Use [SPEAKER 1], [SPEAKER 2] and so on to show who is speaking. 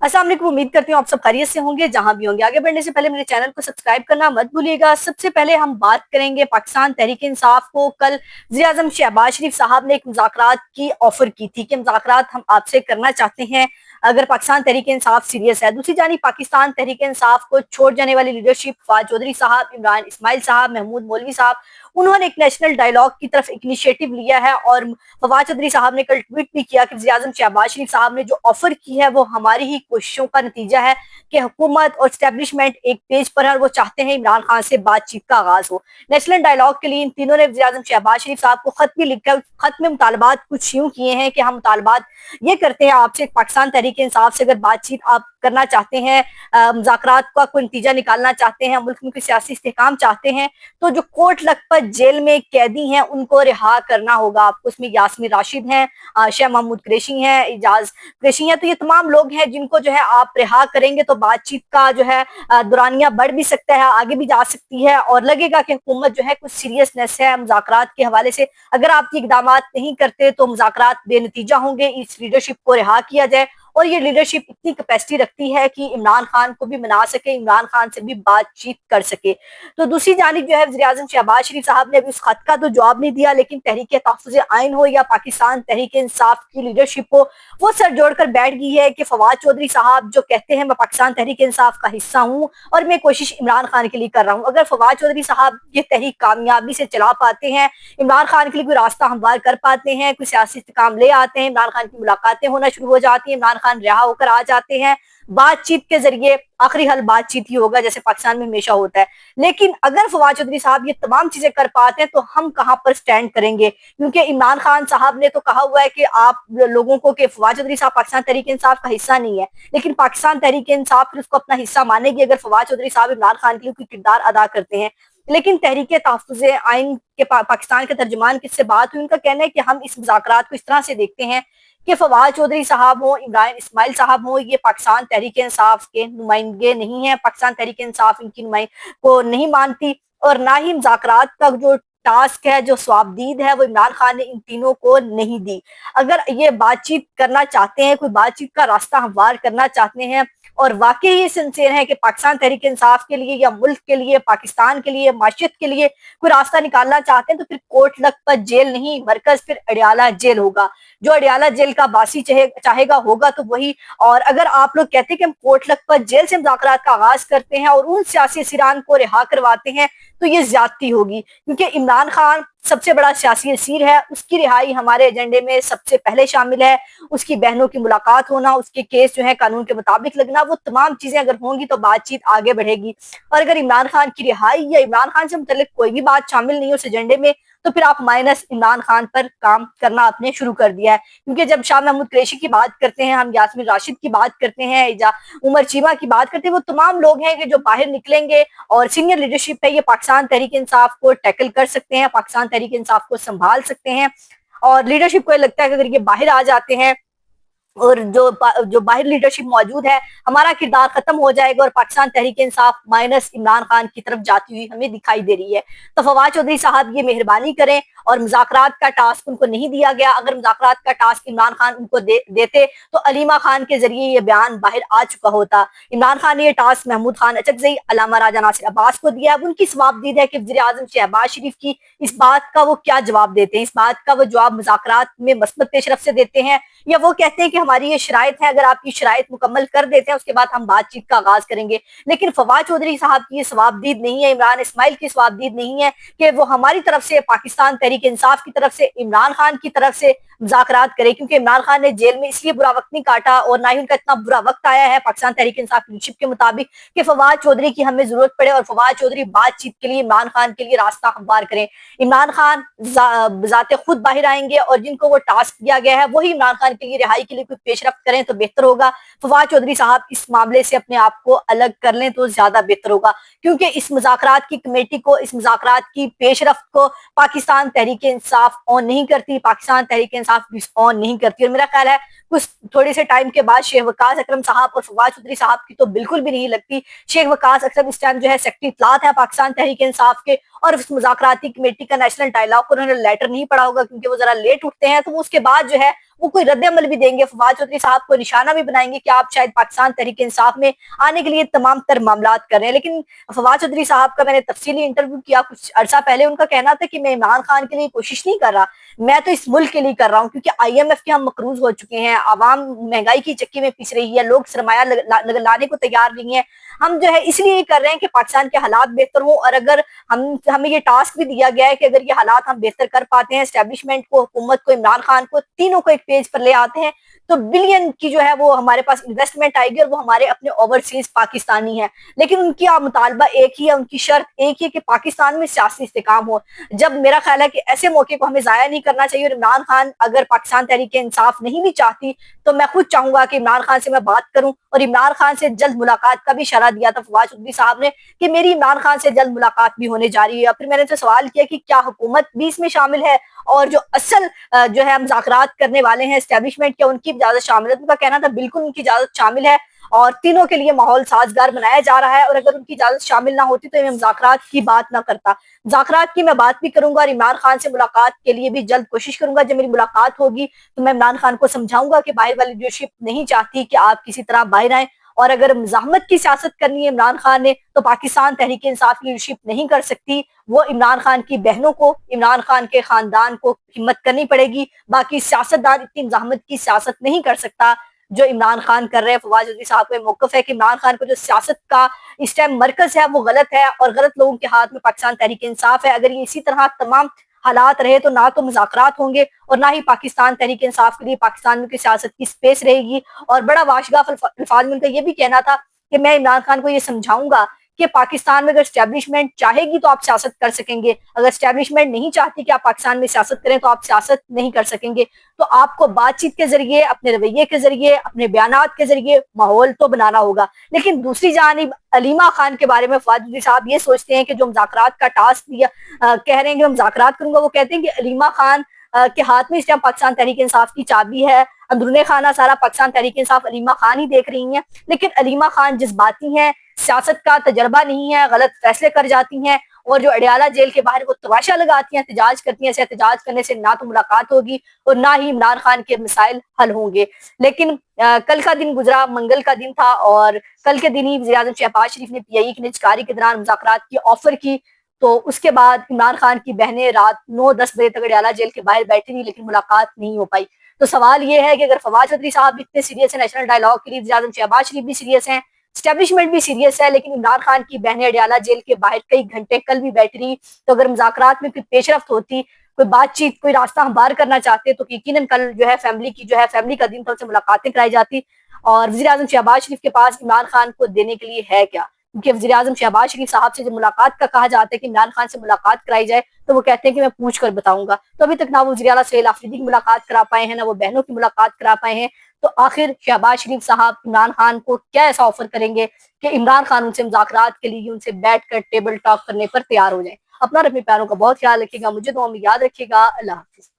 [SPEAKER 1] अस्सलाम वालेकुम। उम्मीद करती हूँ आप सब खैरियत से होंगे जहां भी होंगे। आगे बढ़ने से पहले मेरे चैनल को सब्सक्राइब करना मत भूलिएगा। सबसे पहले हम बात करेंगे पाकिस्तान तहरीक इंसाफ को कल वज़ीर-ए-आज़म शहबाज शरीफ साहब ने एक मुज़ाकरात की ऑफर की थी कि मुज़ाकरात हम आपसे करना चाहते हैं अगर पाकिस्तान तहरीक इंसाफ सीरियस है। दूसरी जानिब पाकिस्तान तहरीक इंसाफ को छोड़ जाने वाली लीडरशिप फवाद चौधरी साहब, इमरान इस्माइल साहब, महमूद मौलवी साहब, उन्होंने एक नेशनल डायलॉग की तरफ एक इनिशिएटिव लिया है और फवाद चौधरी साहब ने कल ट्वीट भी किया कि वज़ीर-ए-आज़म शहबाज शरीफ साहब ने जो ऑफर की है वो हमारी ही कोशिशों का नतीजा है कि हुकूमत और स्टैब्लिशमेंट एक पेज पर है और वो चाहते हैं इमरान खान से बातचीत का आगाज हो। नेशनल डायलॉग के लिए इन तीनों ने वज़ीर-ए-आज़म शहबाज शरीफ साहब को खत भी लिखा है। खत में मुतालबात कुछ यूं किए हैं कि हम मुतालबात ये करते हैं आपसे, पाकिस्तान तहरीक इंसाफ से अगर बातचीत आप करना चाहते हैं, मुज़ाकरात का कोई नतीजा निकालना चाहते हैं, मुल्क में कोई सियासी इस्तेहकाम चाहते हैं, तो जो कोर्ट लखपत जेल में कैदी हैं उनको रिहा करना होगा आपको। उसमें यास्मीन राशिद हैं, शेख महमूद कुरैशी हैं, इजाज कुरैशी हैं, तो ये तमाम लोग हैं जिनको जो है आप रिहा करेंगे तो बातचीत का जो है दुरानिया बढ़ भी सकता है, आगे भी जा सकती है और लगेगा कि हुकूमत जो है कुछ सीरियसनेस है मुज़ाकरात के हवाले से। अगर आप ये इकदाम नहीं करते तो मुज़ाकरात बेनतीजा होंगे, इस लीडरशिप को रिहा किया जाए। और ये लीडरशिप इतनी कैपेसिटी रखती है कि इमरान खान को भी मना सके, इमरान खान से भी बातचीत कर सके। तो दूसरी जानिब जो है वज़ीर-ए-आज़म शहबाज शरीफ साहब ने अभी उस खत का तो जवाब नहीं दिया, लेकिन तहरीक तहफ़्फ़ुज़ आइन हो या पाकिस्तान तहरीक इंसाफ की लीडरशिप हो, वो सर जोड़कर बैठ गई है कि फवाद चौधरी साहब जो कहते हैं मैं पाकिस्तान तहरीक इंसाफ का हिस्सा हूँ और मैं कोशिश इमरान खान के लिए कर रहा हूँ। अगर फवाद चौधरी साहब ये तहरीक कामयाबी से चला पाते हैं, इमरान खान के लिए कोई रास्ता हमवार कर पाते हैं, कोई सियासी इस्तेहकाम ले आते हैं, इमरान खान की मुलाकातें होना शुरू हो जाती हैं, इमरान खान रिहा होकर आ जाते हैं, बातचीत के जरिए आखिरी हल बातचीत ही होगा जैसे पाकिस्तान में हमेशा होता है। लेकिन अगर फवाद चौधरी साहब ये तमाम चीजें कर पाते हैं तो हम कहां पर स्टैंड करेंगे, क्योंकि इमरान खान साहब ने तो कहा हुआ है कि आप लोगों को कि फवाद चौधरी साहब पाकिस्तान तहरीक इंसाफ का हिस्सा नहीं है, लेकिन पाकिस्तान तहरीक इंसाफ फिर उसको अपना हिस्सा मानेगी अगर फवाद चौधरी साहब इमरान खान के लिए कोई किरदार अदा करते हैं। लेकिन तहरीक तहफ़्फ़ुज़ आइन के पाकिस्तान के तर्जुमान किससे बात हुई, उनका कहना है कि हम इस मुज़ाकरात को इस तरह से देखते हैं कि फवाद चौधरी साहब हो, इमरान इस्माइल साहब हो, ये पाकिस्तान तहरीक इंसाफ के नुमाइंदे नहीं है, पाकिस्तान तहरीक इंसाफ इनकी नुमाइंद को नहीं मानती और ना ही मुज़ाकरात का जो टास्क है, जो स्वाबदीद है, वो इमरान खान ने इन तीनों को नहीं दी। अगर ये बातचीत करना चाहते हैं, कोई बातचीत का रास्ता हमवार करना चाहते हैं और वाकई ये सिंसियर है कि पाकिस्तान तहरीक इंसाफ के लिए या मुल्क के लिए, पाकिस्तान के लिए, माशियत के लिए कोई रास्ता निकालना चाहते हैं, तो फिर कोट लखपत जेल नहीं, मरकज फिर अडियाला जेल होगा। जो अडियाला जेल का बासी चाहेगा होगा तो वही। और अगर आप लोग कहते हैं कि हम कोट लखपत जेल से मुज़ाकरात का आगाज करते हैं और उन सियासी असीरान को रिहा करवाते हैं तो ये ज्यादती होगी, क्योंकि इमरान खान सबसे बड़ा सियासी असीर है, उसकी रिहाई हमारे एजेंडे में सबसे पहले शामिल है। उसकी बहनों की मुलाकात होना, उसके केस जो है कानून के मुताबिक लगना, वो तमाम चीजें अगर होंगी तो बातचीत आगे बढ़ेगी। और अगर इमरान खान की रिहाई या इमरान खान से मुतल्लिक कोई भी बात शामिल नहीं है उस एजेंडे में, तो फिर आप माइनस इमरान खान पर काम करना आपने शुरू कर दिया है। क्योंकि जब शाह महमूद कुरैशी की बात करते हैं, हम यास्मीन राशिद की बात करते हैं, उमर चीमा की बात करते हैं, वो तमाम लोग हैं कि जो बाहर निकलेंगे और सीनियर लीडरशिप है, ये पाकिस्तान तहरीक इंसाफ को टैकल कर सकते हैं, पाकिस्तान तहरीक इंसाफ को संभाल सकते हैं। और लीडरशिप को लगता है कि अगर ये बाहर आ जाते हैं और जो बाहर लीडरशिप मौजूद है, हमारा किरदार खत्म हो जाएगा और पाकिस्तान तहरीक इंसाफ माइनस इमरान खान की तरफ जाती हुई हमें दिखाई दे रही है। तो फवाद चौधरी साहब ये मेहरबानी करें, और मुज़ाकरात का टास्क उनको नहीं दिया गया। अगर मुज़ाकरात का टास्क इमरान खान उनको देते तो अलीमा खान के जरिए ये बयान बाहर आ चुका होता। इमरान खान ने ये टास्क महमूद खान अचकज़ई, अल्लामा राजा नासिर अब्बास को दिया। अब उनकी सवाबदीद है कि वज़ीर-ए-आज़म शहबाज शरीफ की इस बात का वो क्या जवाब देते हैं, इस बात का वो जवाब मुज़ाकरात में मस्बत पेशरफ से देते हैं या वो कहते हैं कि हमारी ये शराइत है, अगर आप ये शराइत मुकम्मल कर देते हैं उसके बाद हम बातचीत का आगाज करेंगे। लेकिन फवाद चौधरी साहब की ये सवाबदीद नहीं है, इमरान इस्माइल की सवाबदीद नहीं है कि वो हमारी तरफ से, पाकिस्तान तहरीक इंसाफ की तरफ से, इमरान खान की तरफ से मुज़ाकरात करे, क्योंकि इमरान खान ने जेल में इसलिए बुरा वक्त नहीं काटा और ना ही उनका इतना बुरा वक्त आया है पाकिस्तान तहरीक इंसाफ लीडरशिप के मुताबिक कि फवाद चौधरी की हमें जरूरत पड़े और फवाद चौधरी बातचीत के लिए इमरान खान के लिए रास्ता हमवार करें। इमरान खान जाते खुद बाहर आएंगे और जिनको वो टास्क दिया गया है वही इमरान खान के लिए रिहाई के लिए कोई पेशरफ्त करें तो बेहतर होगा। फवाद चौधरी साहब इस मामले से अपने आप को अलग कर लें तो ज्यादा बेहतर होगा, क्योंकि इस मुज़ाकरात की कमेटी को, इस मुज़ाकरात की पेशरफ्त को पाकिस्तान तहरीक इंसाफ ऑन नहीं करती, पाकिस्तान तहरीक इंसाफ ऑन नहीं करती। और मेरा ख्याल है कुछ थोड़े से टाइम के बाद शेख वकास अकरम साहब और फवाद चौधरी साहब की तो बिल्कुल भी नहीं लगती। शेख वकास अकरम इस टाइम जो है सेक्रेटरी इत्तलात है पाकिस्तान तहरीक इंसाफ के, और उस मुज़ाकराती कमेटी का नेशनल डायलॉग को उन्होंने लेटर नहीं पढ़ा होगा क्योंकि वो जरा लेट उठते हैं, तो उसके बाद जो है وہ کوئی رد عمل بھی دیں گے, فواد چودھری صاحب کو نشانہ بھی بنائیں گے کہ آپ شاید پاکستان تحریک انصاف میں آنے کے لیے تمام تر معاملات کر رہے ہیں. لیکن فواد چودھری صاحب کا میں نے تفصیلی انٹرویو کیا کچھ عرصہ پہلے, ان کا کہنا تھا کہ میں عمران خان کے لیے کوشش نہیں کر رہا, میں تو اس ملک کے لیے کر رہا ہوں, کیونکہ IMF کے ہم مقروض ہو چکے ہیں, عوام مہنگائی کی چکی میں پس رہی ہے, لوگ سرمایہ لانے کو تیار نہیں ہے. ہم جو ہے اس لیے یہ کر رہے ہیں کہ پاکستان کے حالات بہتر ہوں, اور اگر ہمیں یہ ٹاسک بھی دیا گیا ہے کہ اگر یہ حالات ہم بہتر کر پاتے ہیں, اسٹیبلشمنٹ کو, حکومت کو, عمران خان کو, تینوں کو ایک پیج پر لے آتے ہیں, تو بلین کی جو ہے وہ ہمارے پاس انویسٹمنٹ آئے گی, اور وہ ہمارے اپنے اوورسیز پاکستانی ہیں. لیکن ان کی مطالبہ ایک ہی ہے, ان کی شرط ایک ہی ہے کہ پاکستان میں سیاسی استحکام ہو. جب میرا خیال ہے کہ ایسے موقع کو ہمیں ضائع نہیں کرنا چاہیے, اور عمران خان اگر پاکستان تحریک انصاف نہیں بھی چاہتی تو میں خود چاہوں گا کہ عمران خان سے میں بات کروں, اور عمران خان سے جلد ملاقات کا بھی اشارہ دیا تھا فواد چودھری صاحب نے کہ میری عمران خان سے جلد ملاقات بھی ہونے جا رہی ہے. پھر میں نے ان سے سوال کیا کہ کیا حکومت بھی اس میں شامل ہے, اور جو اصل جو ہے مذاکرات کرنے والے ہیں اسٹیبلشمنٹ کے, ان کی اجازت شامل ہے؟ ان کا کہنا تھا بالکل ان کی اجازت شامل ہے, اور تینوں کے لیے ماحول سازگار بنایا جا رہا ہے, اور اگر ان کی اجازت شامل نہ ہوتی تو میں مذاکرات کی بات نہ کرتا. مذاکرات کی میں بات بھی کروں گا, اور عمران خان سے ملاقات کے لیے بھی جلد کوشش کروں گا. جب میری ملاقات ہوگی تو میں عمران خان کو سمجھاؤں گا کہ باہر والی لیڈرشپ نہیں چاہتی کہ آپ کسی طرح باہر آئیں, اور اگر مزاحمت کی سیاست کرنی ہے عمران خان نے تو پاکستان تحریک انصاف کی لیڈرشپ نہیں کر سکتی. وہ عمران خان کی بہنوں کو, عمران خان کے خاندان کو ہمت کرنی پڑے گی. باقی سیاستدان اتنی مزاحمت کی سیاست نہیں کر سکتا جو عمران خان کر رہے ہیں. فواد چودھری صاحب کا موقف ہے کہ عمران خان کو جو سیاست کا اس ٹائم مرکز ہے وہ غلط ہے, اور غلط لوگوں کے ہاتھ میں پاکستان تحریک انصاف ہے. اگر یہ اسی طرح تمام حالات رہے تو نہ تو مذاکرات ہوں گے, اور نہ ہی پاکستان تحریک انصاف کے لیے پاکستان میں کی سیاست کی سپیس رہے گی. اور بڑا واشگاف الفاظ میں ان کا یہ بھی کہنا تھا کہ میں عمران خان کو یہ سمجھاؤں گا کہ پاکستان میں اگر اسٹیبلشمنٹ چاہے گی تو آپ سیاست کر سکیں گے, اگر اسٹیبلشمنٹ نہیں چاہتی کہ آپ پاکستان میں سیاست کریں تو آپ سیاست نہیں کر سکیں گے. تو آپ کو بات چیت کے ذریعے, اپنے رویے کے ذریعے, اپنے بیانات کے ذریعے ماحول تو بنانا ہوگا. لیکن دوسری جانب علیمہ خان کے بارے میں فواد چودھری صاحب یہ سوچتے ہیں کہ جو مذاکرات کا ٹاسک دیا کہہ رہے ہیں کہ میں مذاکرات کروں گا, وہ کہتے ہیں کہ علیمہ خان کے ہاتھ میں اس ٹائم پاکستان تحریک انصاف کی چابی ہے, اندرون خانہ سارا پاکستان تحریک انصاف علیمہ خان ہی دیکھ رہی ہیں. لیکن علیمہ خان جذباتی ہیں, سیاست کا تجربہ نہیں ہے, غلط فیصلے کر جاتی ہیں, اور جو اڈیالہ جیل کے باہر وہ تماشا لگاتی ہیں, احتجاج کرتی ہیں, ایسے احتجاج کرنے سے نہ تو ملاقات ہوگی اور نہ ہی عمران خان کے مسائل حل ہوں گے. لیکن کل کا دن گزرا, منگل کا دن تھا, اور کل کے دن ہی وزیر اعظم شہباز شریف نے PIA کی نجکاری کے دوران مذاکرات کی آفر کی. تو اس کے بعد عمران خان کی بہنیں رات 9-10 بجے تک اڈیالہ جیل کے باہر بیٹھی رہی, لیکن ملاقات نہیں ہو پائی. تو سوال یہ ہے کہ اگر فواد چودھری صاحب اتنے سیریس ہیں نیشنل ڈائیلاگ کے لیے, وزیر اعظم شہباز شریف بھی سیریس ہیں, اسٹیبلشمنٹ بھی سیریس ہے, لیکن عمران خان کی بہنیں اڈیالہ جیل کے باہر کئی گھنٹے کل بھی بیٹھ رہی, تو اگر مذاکرات میں کوئی پیش رفت ہوتی, کوئی بات چیت, کوئی راستہ ہموار کرنا چاہتے تو یقیناً کل جو ہے فیملی کا دن تھا, ان سے ملاقاتیں کرائی جاتی. اور وزیر اعظم شہباز شریف کے پاس عمران خان کو دینے کے لیے ہے کیا؟ کیونکہ وزیر اعظم شہباز شریف صاحب سے جب ملاقات کا کہا جاتا ہے کہ عمران خان سے ملاقات کرائی جائے تو وہ کہتے ہیں کہ میں پوچھ کر بتاؤں گا. تو ابھی تک نہ وہ وزیر اعلیٰ سہیل آفریدی کی ملاقات کرا پائے ہیں, نہ وہ بہنوں کی ملاقات کرا پائے ہیں. تو آخر شہباز شریف صاحب عمران خان کو کیا ایسا آفر کریں گے کہ عمران خان ان سے مذاکرات کے لیے, ان سے بیٹھ کر ٹیبل ٹاک کرنے پر تیار ہو جائیں؟ اپنا اور اپنے پیاروں کا بہت خیال رکھیے گا, مجھے دعاؤں میں یاد رکھیے گا. اللہ حافظ.